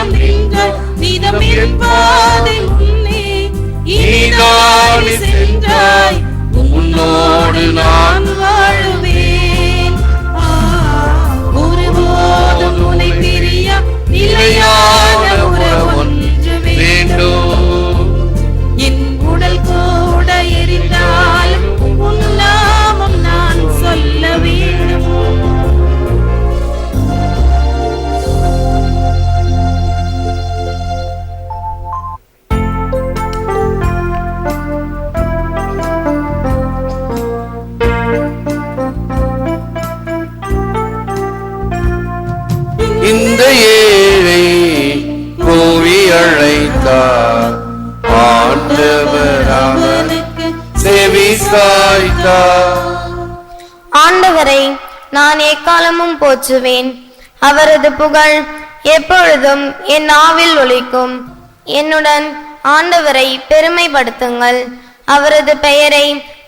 தூரம் நின்றாய், நீதம் என் பாதை முன்னே இனிதானே சென்றாய், உன்னோடு நான் வாழுவேன். ஒருபோதும் உன்னை பிரியா நிலையான உறவொன்று வேண்டும். என் உடல் கூட எரிந்தாலும் உன் நாமம் நான் சொல்ல வேண்டும். இந்த ஏழை கூவி அழைத்தார், ஆண்டவர் அவனுக்கு செவி சாய்த்தார். ஆண்டவரை நான் எக்காலமும் போற்றுவேன், அவரது புகழ் எப்பொழுதும் என் நாவில் ஒலிக்கும். என்னுடன் ஆண்டவரை பெருமைப்படுத்துங்கள், அவரது பெயரை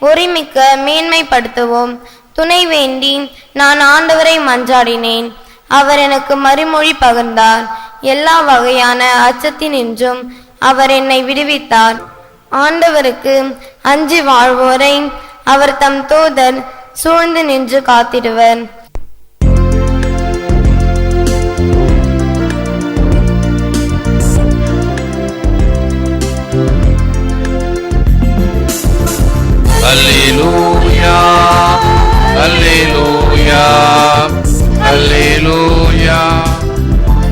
ஒருமிக்க மேன்மைப்படுத்துவோம். துணை வேண்டி நான் ஆண்டவரை மன்றாடினேன், அவர் எனக்கு மறுமொழி பகிர்ந்தார். எல்லா வகையான அச்சத்தினின்றும் அவர் என்னை விடுவித்தார். ஆண்டவருக்கு அஞ்சி வாழ்வோரை அவர் தம் தூதர் சூழ்ந்து நின்று காத்திடுவர். அல்லேலூயா, அல்லேலூயா, அல்லேலூயா,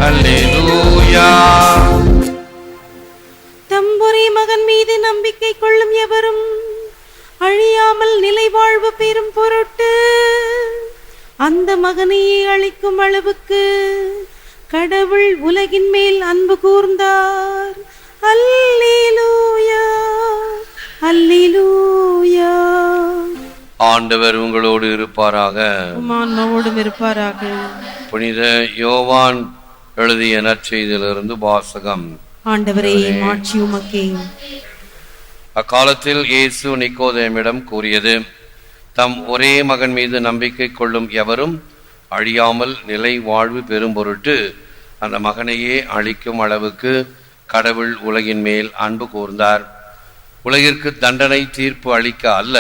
அல்லேலூயா. தம்புரை மகன் மீது நம்பிக்கை கொள்ளும் எவரும் அழியாமல் நிலை வாழ்வு பெறும் பொருட்டு அந்த மகனையே அளிக்கும் அளவுக்கு கடவுள் உலகின் மேல் அன்பு கூர்ந்தார். அல்லேலூயா, அல்லேலூயா. ஆண்டவர் உங்களோடு இருப்பாராக, ஆன்மாவோடும் இருப்பாராக. புனித யோவான் எழுதிய நற்செய்தியிலிருந்து வாசகம். ஆண்டவரே மாட்சி உமக்கே. அக்காலத்தில் இயேசு நிக்கோதேமிடம் கூறியது, தம் ஒரே மகன் மீது நம்பிக்கை கொள்ளும் எவரும் அழியாமல் நிலை வாழ்வு பெறும் பொருட்டு அந்த மகனையே அழிக்கும் அளவுக்கு கடவுள் உலகின் மேல் அன்பு கூர்ந்தார். உலகிற்கு தண்டனை தீர்ப்பு அளிக்க அல்ல,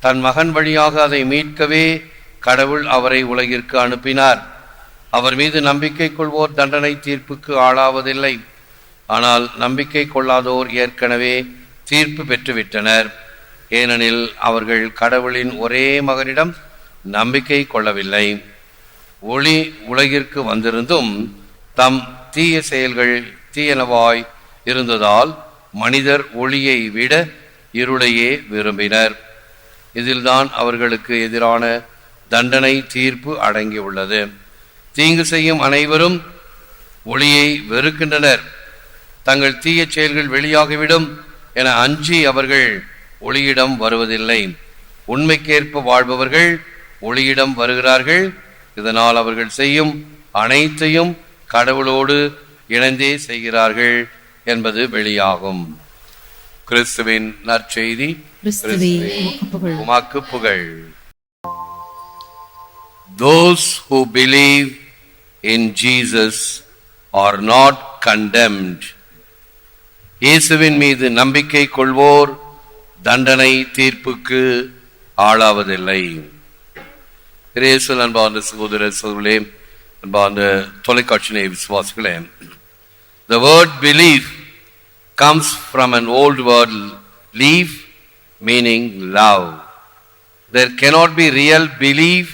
தன் மகன் வழியாக அதை மீட்கவே கடவுள் அவரை உலகிற்கு அனுப்பினார். அவர் மீது நம்பிக்கை கொள்வோர் தண்டனை தீர்ப்புக்கு ஆளாவதில்லை, ஆனால் நம்பிக்கை கொள்ளாதோர் ஏற்கனவே தீர்ப்பு பெற்றுவிட்டனர். ஏனெனில் அவர்கள் கடவுளின் ஒரே மகனிடம் நம்பிக்கை கொள்ளவில்லை. ஒளி உலகிற்கு வந்திருந்தும் தம் தீய செயல்கள் தீயனவாய் இருந்ததால் மனிதர் ஒளியை விட இருளையே விரும்பினர். இதில்தான் அவர்களுக்கு எதிரான தண்டனை தீர்ப்பு அடங்கியுள்ளது. தீங்கு செய்யும் அனைவரும் ஒளியை வெறுக்கின்றனர். தங்கள் தீய செயல்கள் வெளியாகிவிடும் என அஞ்சி அவர்கள் ஒளியிடம் வருவதில்லை. உண்மைக்கேற்ப வாழ்பவர்கள் ஒளியிடம் வருகிறார்கள். இதனால் அவர்கள் செய்யும் அனைத்தையும் கடவுளோடு இணைந்தே செய்கிறார்கள் என்பது வெளியாகும். கிறிஸ்துவின் நற்செய்தி. உமக்கு புகழ். Those who believe in Jesus are not condemned. இயேசுவின் மீது நம்பிக்கை கொள்வோர் தண்டனை தீர்ப்புக்கு ஆளாவதில்லை. இயேசுவில் அன்பார்ந்த சகோதர சகோதரர்களே, அன்பார்ந்த தொலைக்காட்சி விசுவாசிகளே, the word believe comes from an old word leave, meaning love. There cannot be real belief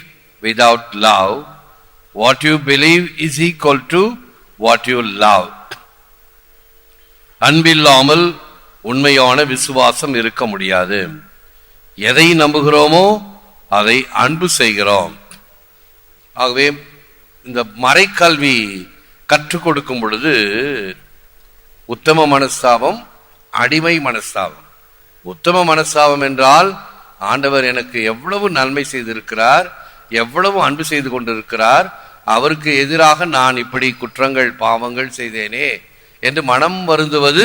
without love. What you believe is equal to what you love. அன்பில்லாமல் உண்மையான விசுவாசம் இருக்க முடியாது. எதை நம்புகிறோமோ அதை அன்பு செய்கிறோம். ஆகவே இந்த மறைக்கல்வி கற்றுக் கொடுக்கும் பொழுது உத்தம மனஸ்தாபம், அடிமை மனஸ்தாபம். உத்தம மனஸ்தாபம் என்றால் ஆண்டவர் எனக்கு எவ்வளவு நன்மை செய்திருக்கிறார், எவ்வளவு அன்பு செய்து கொண்டிருக்கிறார், அவருக்கு எதிராக நான் இப்படி குற்றங்கள் பாவங்கள் செய்தேனே என்று மனம் வருந்துவது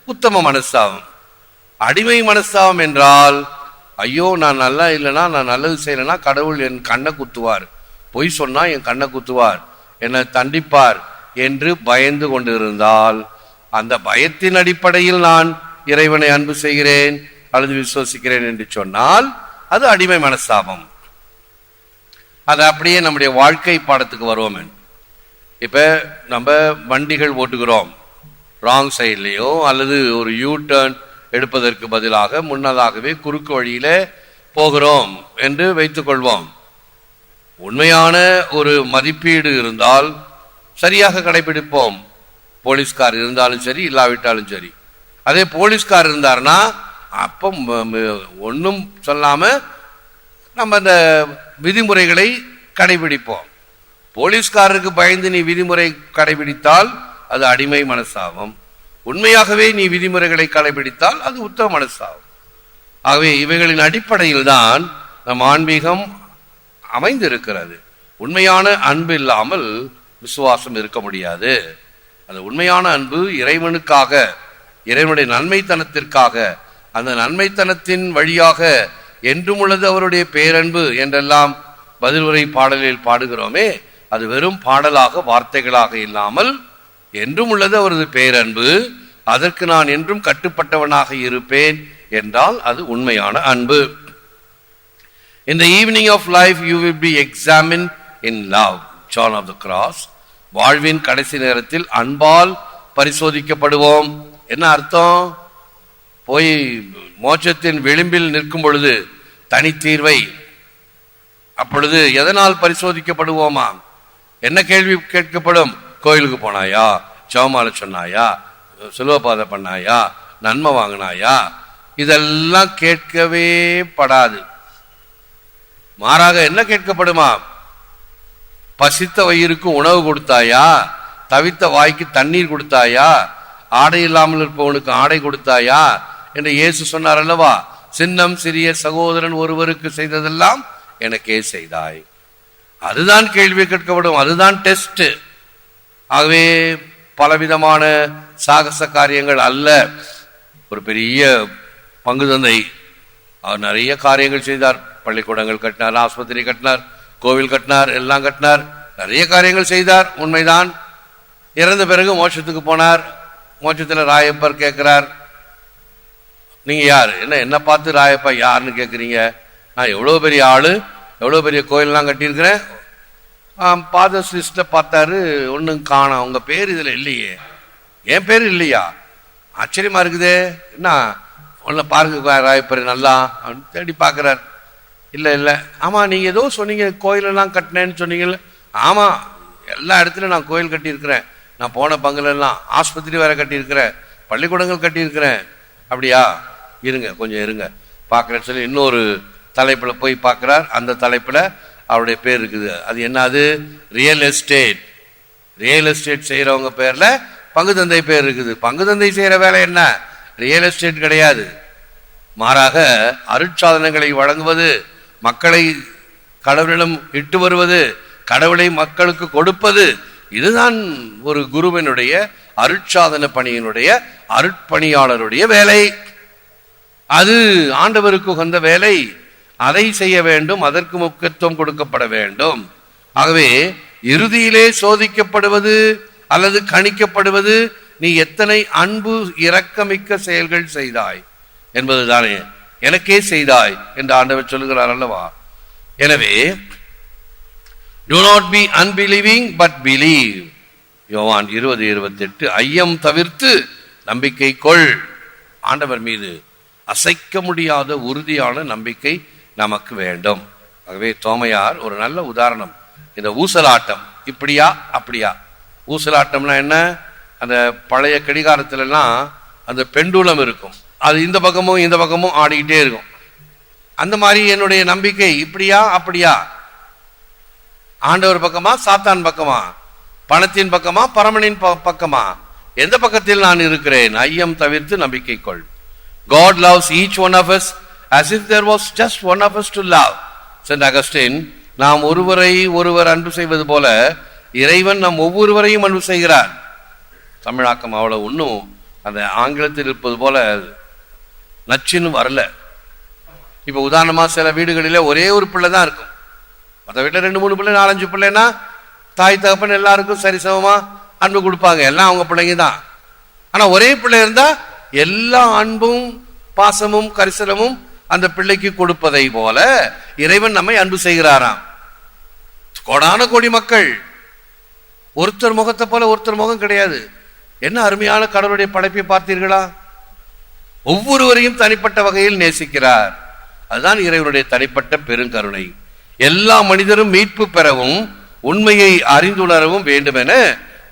உத்தம மனஸ்தாபம். அடிமை மனஸ்தாபம் என்றால் ஐயோ நான் நல்லா இல்லைனா, நான் நல்லது செய்யலைன்னா கடவுள் என் கண்ணை குத்துவார், பொய் சொன்னா என் கண்ணை குத்துவார், என்னை தண்டிப்பார் என்று பயந்து கொண்டிருந்தால், அந்த பயத்தின் அடிப்படையில் நான் இறைவனை அன்பு செய்கிறேன் அல்லது விசுவசிக்கிறேன் என்று சொன்னால் அது அடிமை மனஸ்தாபம். அது அப்படியே நம்முடைய வாழ்க்கை பாடத்துக்கு வருவோம். இப்ப நம்ம வண்டிகள் ஓட்டுகிறோம், ராங் சைட்லேயோ அல்லது ஒரு யூ டர்ன் எடுப்பதற்கு பதிலாக முன்னதாகவே குறுக்கு வழியில போகிறோம் என்று வைத்துக் கொள்வோம். உண்மையான ஒரு மதிப்பீடு இருந்தால் சரியாக கடைபிடிப்போம். போலீஸ்கார் இருந்தாலும் சரி, இல்லாவிட்டாலும் சரி. அதே போலீஸ்கார் இருந்தார்னா அப்போ ஒன்றும் சொல்லாம நம்ம அந்த விதிமுறைகளை கடைபிடிப்போம். போலீஸ்காரருக்கு பயந்து நீ விதிமுறை கடைபிடித்தால் அது அடிமை மனசாகும். உண்மையாகவே நீ விதிமுறைகளை கடைபிடித்தால் அது உத்தம மனசாகும். ஆகவே இவைகளின் அடிப்படையில் தான் நம் ஆன்மீகம் அமைந்திருக்கிறது. உண்மையான அன்பு இல்லாமல் விசுவாசம் இருக்க முடியாது. அந்த உண்மையான அன்பு இறைவனுக்காக, இறைவனுடைய நன்மைத்தனத்திற்காக, அந்த நன்மைத்தனத்தின் வழியாக என்றும் உள்ளது அவருடைய பேரன்பு என்றெல்லாம் பதிலுரை பாடலில் பாடுகிறோமே, அது வெறும் பாடலாக வார்த்தைகளாக இல்லாமல் என்றும் உள்ளது அவரது பேரன்பு, அதற்கு நான் என்றும் கட்டுப்பட்டவனாக இருப்பேன் என்றால் அது உண்மையான அன்பு. In the evening of life you will be examined in love. John of the Cross. வாழ்வின் கடைசி நேரத்தில் அன்பால் பரிசோதிக்கப்படுவோம். என்ன அர்த்தம்? போய் மோட்சத்தின் விளிம்பில் நிற்கும் பொழுது தனித்தீர்வை, அப்பொழுது எதனால் பரிசோதிக்கப்படுவோமா? என்ன கேள்வி கேட்கப்படும்? கோயிலுக்கு போனாயா, ஜெபமாலை சொன்னாயா, சிலுவைப்பாதை பண்ணாயா, நன்மை வாங்கினாயா? இதெல்லாம் கேட்கவே படாது. மாறாக என்ன கேட்கப்படுமா? பசித்த வயிறுக்கு உணவு கொடுத்தாயா, தவித்த வாய்க்கு தண்ணீர் கொடுத்தாயா, ஆடை இல்லாமல் இருப்பவனுக்கு ஆடை கொடுத்தாயா என்று இயேசு சொன்னார் அல்லவா? சின்னம் சிறிய சகோதரன் ஒருவருக்கு செய்ததெல்லாம் எனக்கே செய்தாய். அதுதான் கேள்வி கேட்கப்படும், அதுதான் டெஸ்ட். ஆகவே பலவிதமான சாகச காரியங்கள் அல்ல. ஒரு பெரிய பங்கு தந்தை, அவர் நிறைய காரியங்கள் செய்தார். பள்ளிக்கூடங்கள் கட்டினார், ஆஸ்பத்திரி கட்டினார், கோவில் கட்டினார், எல்லாம் கட்டினார், நிறைய காரியங்கள் செய்தார். உண்மைதான். இறந்த பிறகு மோட்சத்துக்கு போனார். மோட்சத்தில் ராயப்பர் கேட்கிறார், நீங்க யார்? என்ன பார்த்து ராயப்பா யாருன்னு கேட்குறீங்க? நான் எவ்வளோ பெரிய ஆளு, எவ்வளோ பெரிய கோயிலெலாம் கட்டியிருக்கிறேன். பாதர்ஸ் லிஸ்ட்டை பார்த்தாரு, ஒன்றும் காணோம், உங்க பேர் இதில் இல்லையே. என் பேர் இல்லையா? ஆச்சரியமா இருக்குதே. என்ன ஒன்ன பாருங்க ராயப்பர் நல்லா தேடி பார்க்குறார். இல்லை ஆமாம், நீங்கள் ஏதோ சொன்னீங்க கோயிலெல்லாம் கட்டினேன்னு சொன்னீங்கல்ல. ஆமாம், எல்லா இடத்துலையும் நான் கோயில் கட்டியிருக்கிறேன். நான் போன பங்குலெல்லாம் ஆஸ்பத்திரி வேற கட்டியிருக்கிறேன், பள்ளிக்கூடங்கள் கட்டியிருக்கிறேன். அப்படியா? இருங்க, கொஞ்சம் இருங்க பார்க்குறேன்னு சொல்லி இன்னொரு தலைப்பில் போய் பார்க்குறார். அந்த தலைப்பில் அவருடைய பேர் இருக்குது. அது என்னது? Real estate. ரியல் எஸ்டேட் செய்கிறவங்க பேரில் பங்கு தந்தை பேர் இருக்குது. பங்கு தந்தை செய்கிற வேலை என்ன? ரியல் எஸ்டேட் கிடையாது. மாறாக அருட்சாதனங்களை வழங்குவது, மக்களை கடவுளிடம் இட்டு வருவது, கடவுளை மக்களுக்கு கொடுப்பது, இதுதான் ஒரு குருவினுடைய அருட்சாதன பணியினுடைய அருட்பணியாளருடைய வேலை. அது ஆண்டவருக்கு உகந்த வேலை. அதை செய்ய வேண்டும், அதற்கு முக்கியத்துவம் கொடுக்கப்பட வேண்டும். ஆகவே இறுதியிலே சோதிக்கப்படுவது அல்லது கணிக்கப்படுவது நீ எத்தனை அன்பு இரக்கமிக்க செயல்கள் செய்தாய் என்பதுதானே. எனக்கே செய்தாய் என்று ஆண்டவர் சொல்லுகிறார் அல்லவா? எனவே do not be unbelieving but believe. யோவான் 20:28. ஐயம் தவிர்த்து நம்பிக்கை கொள். ஆண்டவர் மீது அசைக்க முடியாத உறுதியான நம்பிக்கை நமக்கு வேண்டும். ஆகவே தோமையார் ஒரு நல்ல உதாரணம். இந்த ஊசலாட்டம் இப்படியா அப்படியா? ஊசலாட்டம்னா என்ன? அந்த பழைய கடிகாரத்திலெல்லாம் அந்த பெண்டுலம் இருக்கும், அது இந்த பக்கமும் இந்த பக்கமும் ஆடிக்கிட்டே இருக்கும். அந்த மாதிரி என்னுடைய நம்பிக்கை இப்படியா அப்படியா? ஆண்டவர் பக்கமா, சாத்தான் பக்கமா? பணத்தின் பக்கமா, பரமனின் பக்கமா? எந்த பக்கத்தில் நான் இருக்கிறேன்? ஐயம் தவிர்த்து நம்பிக்கை கொள். God loves each one of us as if there was just one of us to love. Saint Augustine, நாம் ஒருவரை ஒருவர் அன்பு செய்வது போல இறைவன் நம் ஒவ்வொருவரையும் அன்பு செய்கிறார். தமிழாக்கம் அவ்வளவு ஒன்றும் அந்த ஆங்கிலத்தில் இருப்பது போல நச்சுன்னு வரல. இப்போ உதாரணமா சில வீடுகளில ஒரே ஒரு பிள்ளை தான் இருக்கும், மற்ற வீட்டில் 2-3 பிள்ளை 4-5 பிள்ளைன்னா தாய் தகப்பன் எல்லாருக்கும் சரிசமமா அன்பு கொடுப்பாங்க, எல்லாம் அவங்க பிள்ளைங்க தான். ஆனா ஒரே பிள்ளை இருந்தா எல்லா அன்பும் பாசமும் கரிசனமும் அந்த பிள்ளைக்கு கொடுப்பதை போல இறைவன் நம்மை அன்பு செய்கிறாராம். கோடான கோடி மக்கள், ஒருத்தர் முகத்தை போல ஒருத்தர் முகம் கிடையாது. என்ன அருமையான கடவுளுடைய படைப்பை பார்த்தீர்களா? ஒவ்வொருவரையும் தனிப்பட்ட வகையில் நேசிக்கிறார். அதுதான் இறைவனுடைய தனிப்பட்ட பெருங்கருணை. எல்லா மனிதரும் மீட்பு பெறவும் உண்மையை அறிந்துணரவும் வேண்டும் என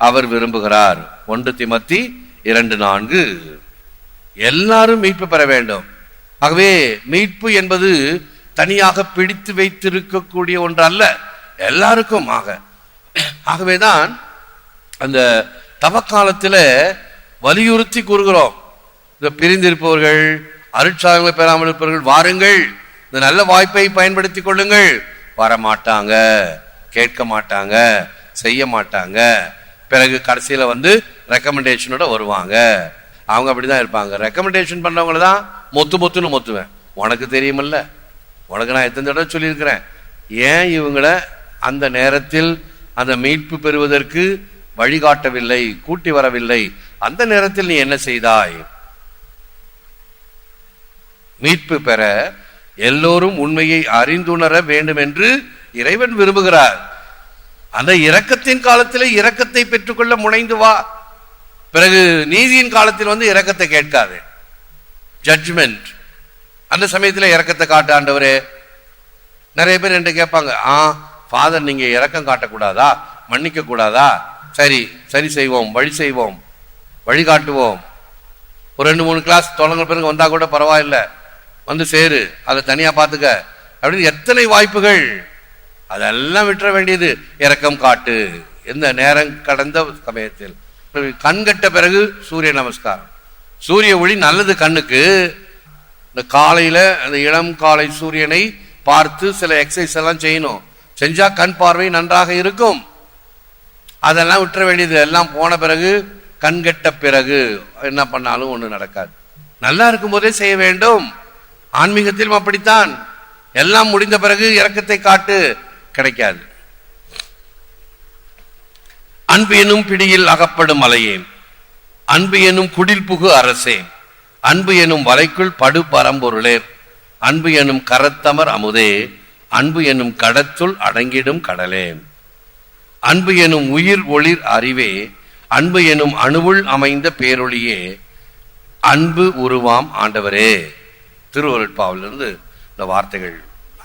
அவர் விரும்புகிறார். 1 தீமோத்தேயு 2:4. எல்லாரும் மீட்பு பெற வேண்டும். ஆகவே மீட்பு என்பது தனியாக பிடித்து வைத்திருக்கக்கூடிய ஒன்று அல்ல, எல்லாருக்கும். ஆகவேதான் அந்த தவக்காலத்தில் வலியுறுத்தி கூறுகிறோம், இந்த பிரிந்திருப்பவர்கள், அருட்சாதங்களை பெறாமல் இருப்பவர்கள், வாருங்கள், இந்த நல்ல வாய்ப்பை பயன்படுத்தி கொள்ளுங்கள். வரமாட்டாங்க, கேட்க மாட்டாங்க, செய்ய மாட்டாங்க. பிறகு கடைசியில ரெக்கமெண்டேஷனோட வருவாங்க. அவங்க அப்படிதான் இருப்பாங்க. ரெக்கமெண்டேஷன் பண்றவங்கள தான் மொத்துன்னு மொத்துவேன். உனக்கு தெரியுமல்ல, உனக்கு நான் எத்தனை தடவை சொல்லியிருக்கிறேன். ஏன் இவங்களை அந்த நேரத்தில் அந்த மீட்பு பெறுவதற்கு வழிகாட்டவில்லை, கூட்டி வரவில்லை? அந்த நேரத்தில் நீ என்ன செய்தாய்? மீட்பு பெற எல்லோரும் உண்மையை அறிந்துணர வேண்டும் என்று இறைவன் விரும்புகிறார். அந்த இரக்கத்தின் காலத்தில் இரக்கத்தை பெற்றுக்கொள்ள முனைந்து வா. பிறகு நீதியின் காலத்தில் இரக்கத்தை கேட்காது, ஜட்ஜ்மெண்ட். அந்த சமயத்தில் இரக்கத்தை காட்ட ஆண்டவரே. நிறைய பேர் என்று கேட்பாங்க, ஃபாதர் நீங்க இரக்கம் காட்டக்கூடாதா, மன்னிக்க கூடாதா? சரி சரி செய்வோம், வழி செய்வோம், வழிகாட்டுவோம். ஒரு 2-3 கிளாஸ் தொடங்க பிறகு வந்தா கூட பரவாயில்லை, சேரு, அதை தனியா பார்த்துக்க அப்படின்னு எத்தனை வாய்ப்புகள். அதெல்லாம் விட்டுற வேண்டியது. இரக்கம் காட்டு. எந்த நேரம் கடந்த சமயத்தில் கண்கட்ட பிறகு சூரிய நமஸ்காரம். சூரிய ஒளி நல்லது கண்ணுக்கு. இந்த காலையில அந்த இளம் காலை சூரியனை பார்த்து சில எக்ஸசைஸ் எல்லாம் செய்யணும். செஞ்சா கண் பார்வை நன்றாக இருக்கும். அதெல்லாம் விட்டுற வேண்டியது. எல்லாம் போன பிறகு, கண்கட்ட பிறகு என்ன பண்ணாலும் ஒண்ணு நடக்காது. நல்லா இருக்கும் போதே செய்ய வேண்டும். ஆன்மீகத்திலும் அப்படித்தான். எல்லாம் முடிந்த பிறகு இரக்கத்தை காட்டு, கிடைக்காது. அன்பு எனும் பிடியில் அகப்படும் மலையே, அன்பு எனும் குடில் புகு அரசே, அன்பு எனும் வலைக்குள் படு பரம்பொருளே, அன்பு எனும் கரத்தமர் அமுதே, அன்பு எனும் கடத்துள் அடங்கிடும் கடலே, அன்பு எனும் உயிர் ஒளிர் அறிவே, அன்பு எனும் அணுவுள் அமைந்த பேரொளியே, அன்பு உருவாம் ஆண்டவரே. திருவருட்பாவிலிருந்து இந்த வார்த்தைகள்.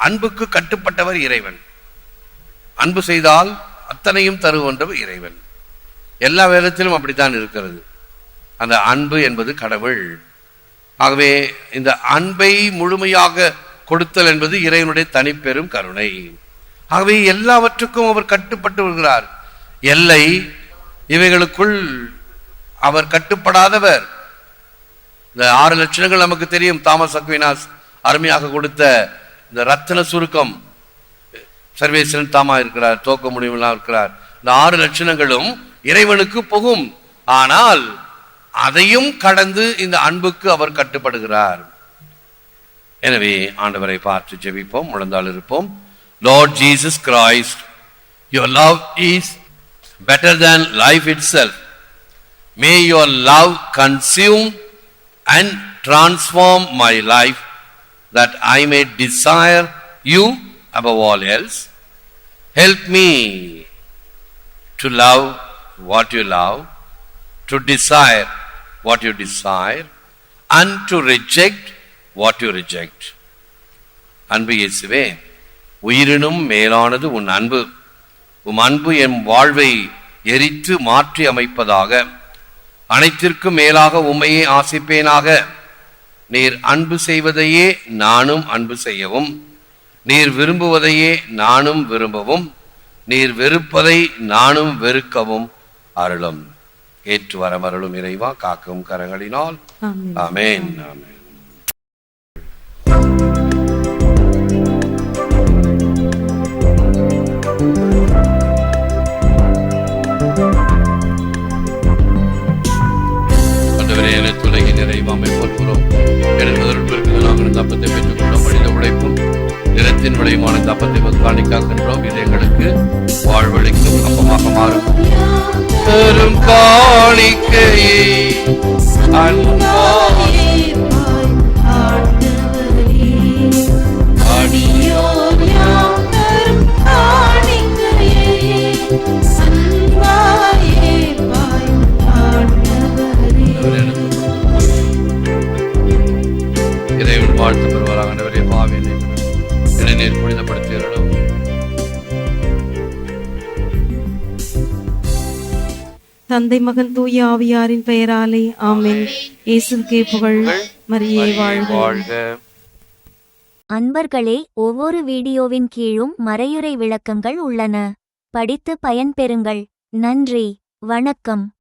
அன்புக்கு கட்டுப்பட்டவர் இறைவன். அன்பு செய்தால் அத்தனையும் தருவன்றவர் இறைவன். எல்லா வேதத்திலும் அப்படித்தான் இருக்கிறது. அந்த அன்பு என்பது கடவுள். ஆகவே இந்த அன்பை முழுமையாக கொடுத்தல் என்பது இறைவனுடைய தனிப்பெரும் கருணை. ஆகவே எல்லாவற்றுக்கும் அவர் கட்டுப்பட்டு வருகிறார். எல்லை இவைகளுக்குள் அவர் கட்டுப்படாதவர். இந்த 6 லட்சணங்கள் நமக்கு தெரியும். தாமஸ் அக்வினாஸ் அருமையாக கொடுத்த இந்த ரத்தின சுருக்கம். சர்வேஸ்வரன் தாமா இருக்கிறார், தோக்க முடிவுலாம் இருக்கிறார். இந்த 6 லட்சணங்களும் இறைவனுக்கு புகும். ஆனால் அதையும் கடந்து இந்த அன்புக்கு அவர் கட்டுப்படுகிறார். எனவே ஆண்டவரை பார்த்து ஜெபிப்போம், முழந்தாள் இருப்போம். Lord Jesus Christ, your love is better than life itself. May your love consume and transform my life, that I may desire you above all else. Help me to love what you love, to desire what you desire, and to reject what you reject. அன்பு இயேசுவே, உயிரினும் மேலானது உன் அன்பு. உம் அன்பு என் வாழ்வை எரித்து மாற்றி அமைப்பதாக. அனைத்திற்கும் மேலாக உம்மையே ஆசிப்பேனாக. நீர் அன்பு செய்வதையே நானும் அன்பு செய்யவும், நீர் விரும்புவதையே நானும் விரும்பவும், நீர் வெறுப்பதை நானும் வெறுக்கவும் அருளும். ஏற்று வரமருளும் இறைவா, காக்கும் கரங்களினால். ஆமென். ஆமென். நிறைவாமை போற்றுகிறோம். நாங்கள் தப்பத்தை பெற்றுக்கொள்ள மனித உழைப்பும் நிலத்தின் விளையுமான இந்த அப்பத்தை காணிக்காக்கின்றோம். இது எங்களுக்கு வாழ்வளிக்கும் அப்பமாக மாறும். பெரும் காணிக்கையை அன்பாய் அடியோர் யாம் தரும் காணிக்கையை அன்பாய் ஏற்பாய் ஆண்டவரே. இறைவன் வாழ்த்து பெறுவாராக. ஆண்டவரே, பாவியனை இளைஞர் புனிதப்படுத்தியவர்களும் தந்தை மகன் தூய ஆவியாரின் பெயராலே ஆமென். இயேசுவுக்கே புகழ். மரியே வாழ்க. வாழ்க. அன்பர்களே, ஒவ்வொரு வீடியோவின் கீழும் மறையுரை விளக்கங்கள் உள்ளன. படித்து பயன்பெறுங்கள். நன்றி. வணக்கம்.